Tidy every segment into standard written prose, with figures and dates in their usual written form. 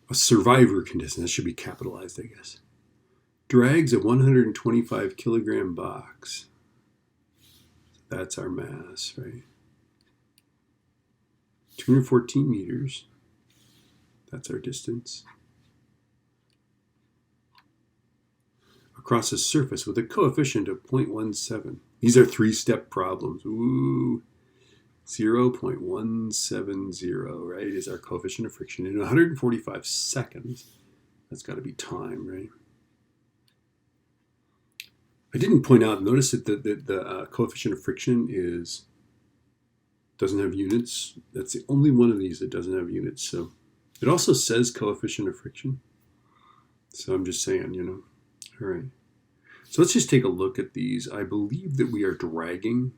A survivor contestant, that should be capitalized, I guess, drags a 125 kilogram box. That's our mass, right? 214 meters. That's our distance. Across a surface with a coefficient of 0.17. These are three-step problems. Ooh. 0.170, right, is our coefficient of friction in 145 seconds. That's got to be time, right? I didn't point out, notice that the coefficient of friction doesn't have units. That's the only one of these that doesn't have units. So it also says coefficient of friction. So I'm just saying, you know. All right. So let's just take a look at these. I believe that we are dragging.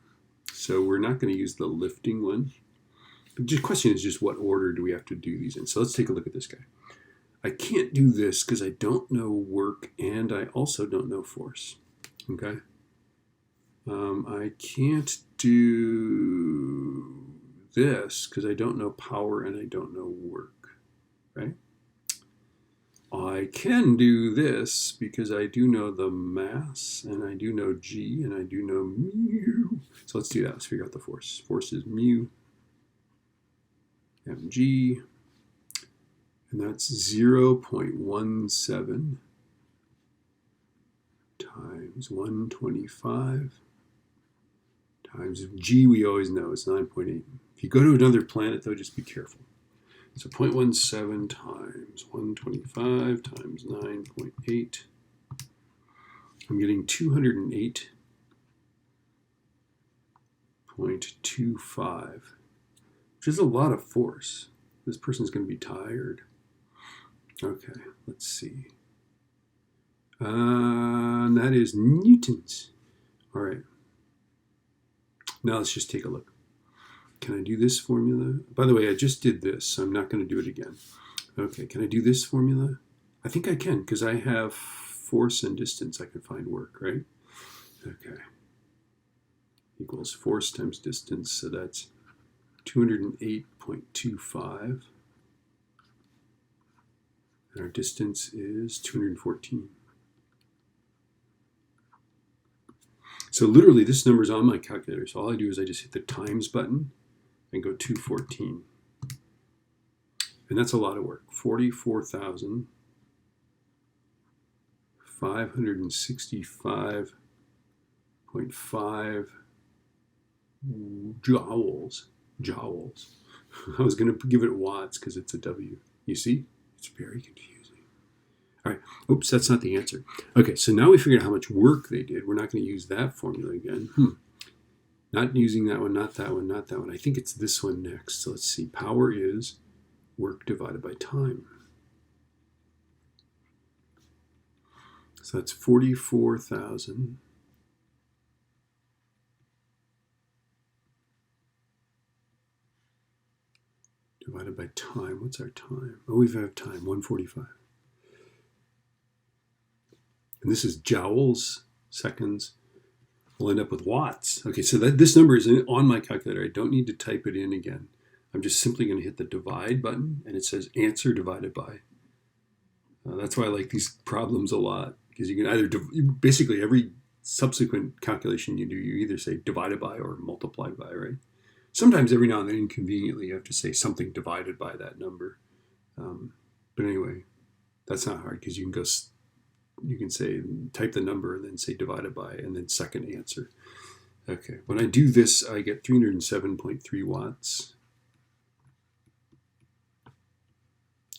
So we're not going to use the lifting one. The question is just what order do we have to do these in? So let's take a look at this guy. I can't do this because I don't know work and I also don't know force. Okay. I can't do this because I don't know power and I don't know work, right? I can do this because I do know the mass and I do know G and I do know mu. So let's do that. Let's figure out the force. Force is mu mg, and that's 0.17 times 125 times G, we always know it's 9.8. If you go to another planet, though, just be careful. So 0.17 times 125 times 9.8. I'm getting 208.25, which is a lot of force. This person's going to be tired. Okay, let's see. And that is newtons. All right. Now let's just take a look. Can I do this formula? By the way, I just did this, so I'm not going to do it again. Okay, can I do this formula? I think I can, because I have force and distance. I can find work, right? Okay. Equals force times distance, so that's 208.25. And our distance is 214. So literally, this number is on my calculator. So all I do is I just hit the times button and go 214. And that's a lot of work. 44,565.5 joules. Joules. I was going to give it watts because it's a W. You see? It's very confusing. All right. Oops, that's not the answer. Okay, so now we figured out how much work they did. We're not going to use that formula again. Not using that one, not that one, not that one. I think it's this one next. So let's see. Power is work divided by time. So that's 44,000. Divided by time. What's our time? Oh, we have time, 145. And this is joules, seconds. We'll end up with watts. Okay, so this number is on my calculator. I don't need to type it in again. I'm just simply going to hit the divide button, and it says answer divided by. That's why I like these problems a lot, because you can either, basically every subsequent calculation you do, you either say divided by or multiplied by, right? Sometimes every now and then, inconveniently, you have to say something divided by that number. But anyway, that's not hard, because you can say, type the number and then say divided by, and then second answer. Okay, when I do this, I get 307.3 watts,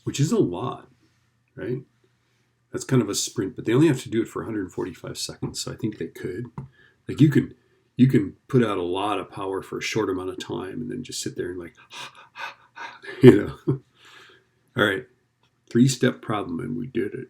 which is a lot, right? That's kind of a sprint, but they only have to do it for 145 seconds, so I think they could. Like you can put out a lot of power for a short amount of time and then just sit there and like, you know. All right, 3-step problem, and we did it.